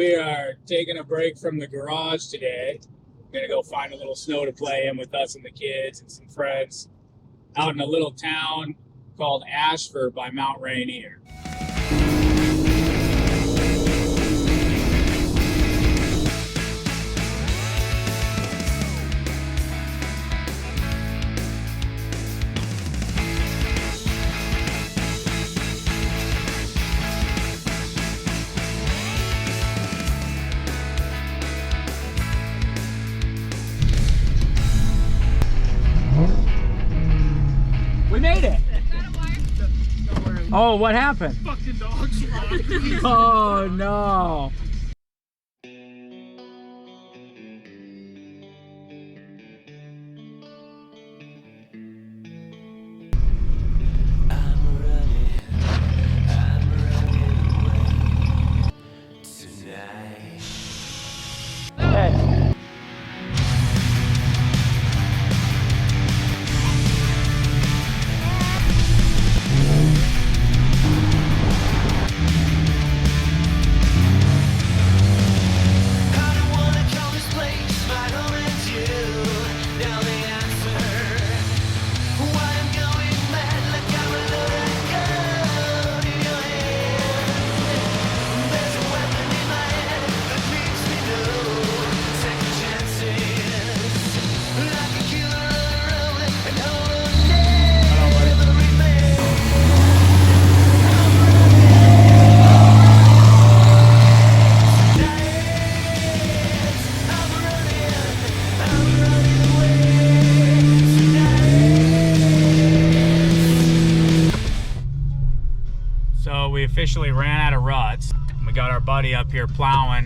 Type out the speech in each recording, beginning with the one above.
We are taking a break from the garage today. We're gonna go find a little snow to play in with us and the kids and some friends out in a little town called Ashford by Mount Rainier. We made it! Oh, what happened? Fucking dogs. Oh no! So we officially ran out of ruts. We got our buddy up here plowing,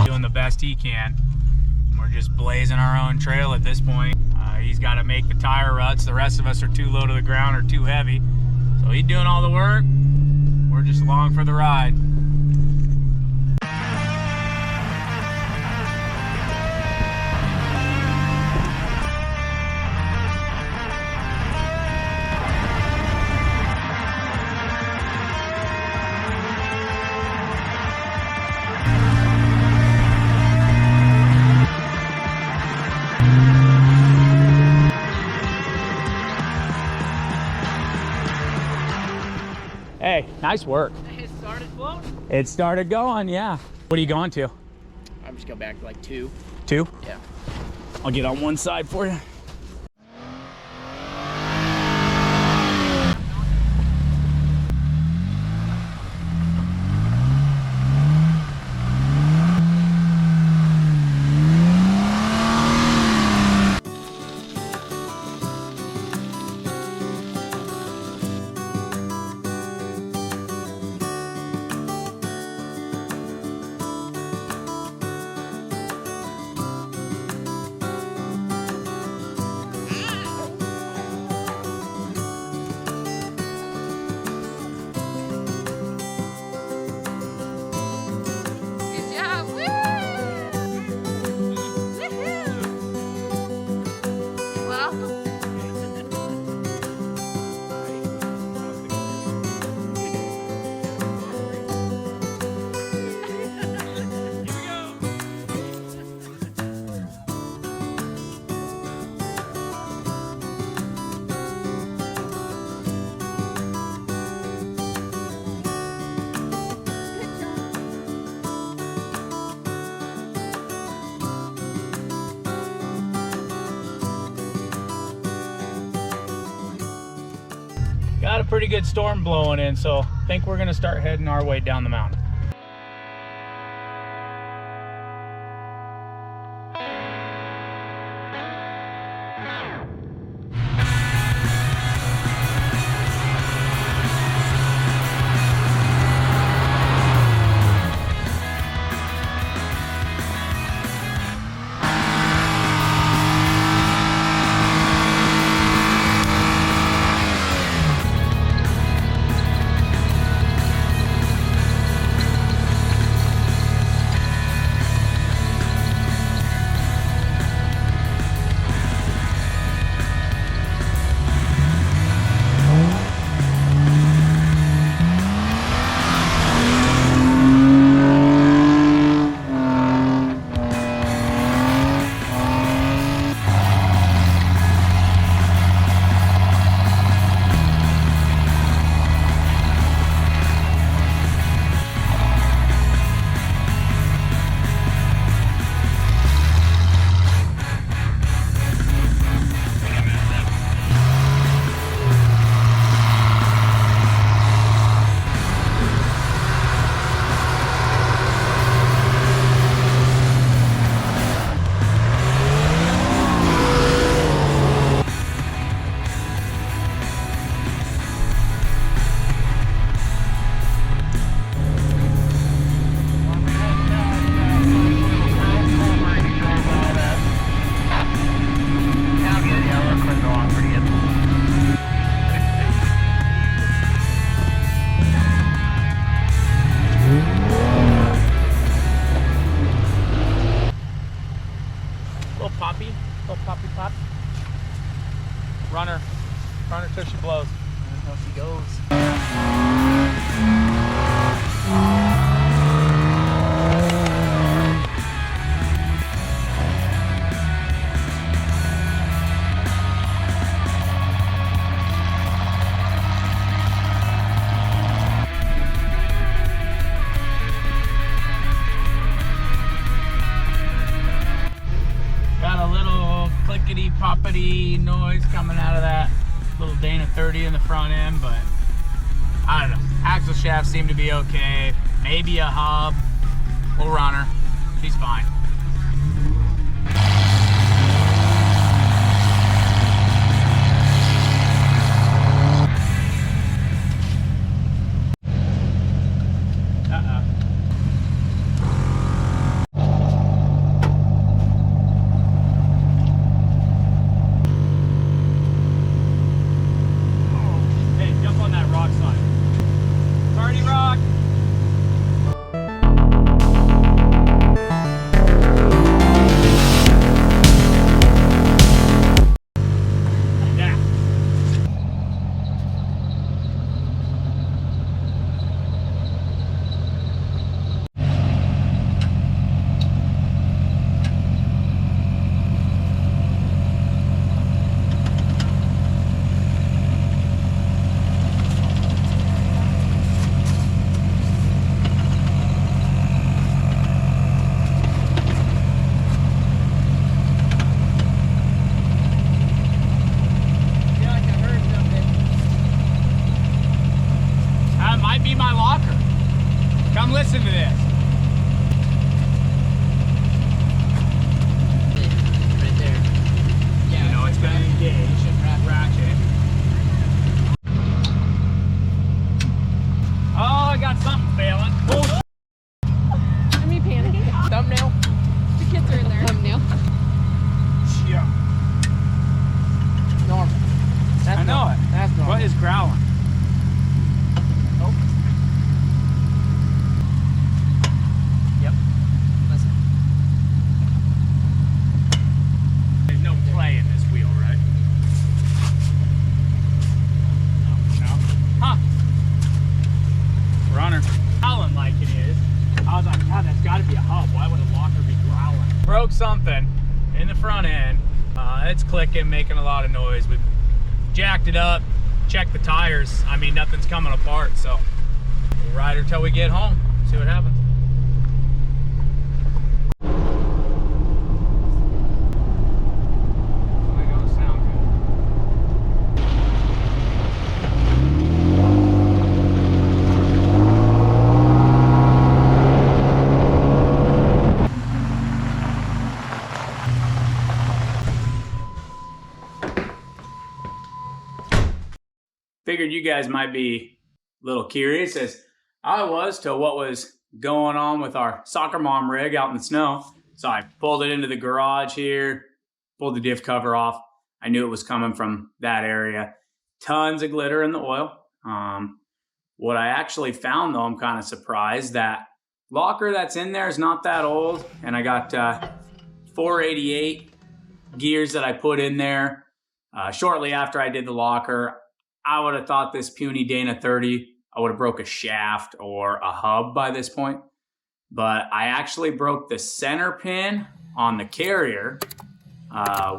doing the best he can. We're just blazing our own trail at this point. He's got to make the tire ruts. The rest of us are too low to the ground or too heavy. So he's doing all the work. We're just along for the ride. Hey, nice work. It started floating. It started going, yeah. What are you going to? I'm just going back to like 2. 2? Yeah. I'll get on one side for you. Got a pretty good storm blowing in, so I think we're gonna start heading our way down the mountain. there she blows. There she goes. Got a little clickety poppity noise coming out of that little Dana 30 in the front end, but I don't know. Axle shafts seem to be okay. Maybe a hub. We'll run her. She's fine. Be my locker. Come listen to this. Right there. Yeah, you know it's going to engage and ratchet. Oh, I got something failing. Oh, I mean, panicking. thumbnail. The kids are in there. Thumbnail. yeah. Normal. That's I know normal. it. That's normal. What is growling? Oh. Yep. Listen. There's no play in this wheel, right? No. Huh. Runner. Growling like it is. I was like, God, that's got to be a hub. Why would a locker be growling? Broke something in the front end. It's clicking, making a lot of noise. We've jacked it up, checked the tires. I mean, nothing's coming apart, so we'll ride her till we get home, see what happens. Figured you guys might be a little curious, as I was, to what was going on with our soccer mom rig out in the snow. So I pulled it into the garage here, pulled the diff cover off. I knew it was coming from that area. Tons of glitter in the oil. What I actually found, though, I'm kind of surprised that locker that's in there is not that old. And I got 488 gears that I put in there shortly after I did the locker. I would have thought this puny Dana 30, I would have broke a shaft or a hub by this point. But I actually broke the center pin on the carrier,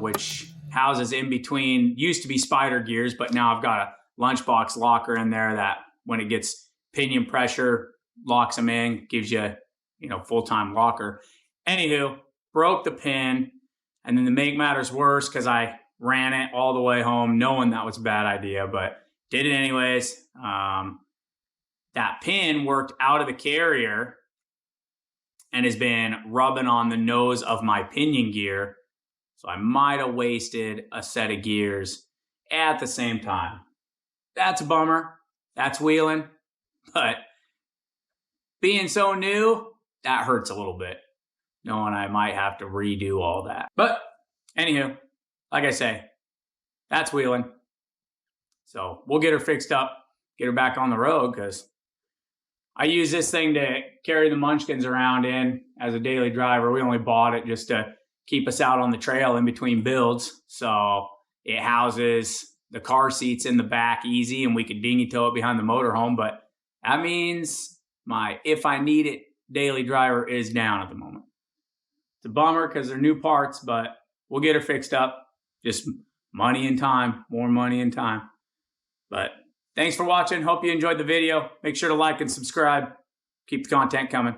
which houses in between, used to be spider gears, but now I've got a lunchbox locker in there that when it gets pinion pressure, locks them in, gives you, full-time locker. Anywho, broke the pin, and then to make matters worse, because I ran it all the way home knowing that was a bad idea, but did it anyways. That pin worked out of the carrier and has been rubbing on the nose of my pinion gear. So I might have wasted a set of gears at the same time. That's a bummer. That's wheeling. But being so new, that hurts a little bit, knowing I might have to redo all that. But anywho, like I say, that's wheeling. So we'll get her fixed up, get her back on the road, because I use this thing to carry the munchkins around in as a daily driver. We only bought it just to keep us out on the trail in between builds. So it houses the car seats in the back easy and we could dinghy tow it behind the motorhome. But that means my if I need it daily driver is down at the moment. It's a bummer because they're new parts, but we'll get her fixed up. Just money and time, more money and time. But thanks for watching. Hope you enjoyed the video. Make sure to like and subscribe. Keep the content coming.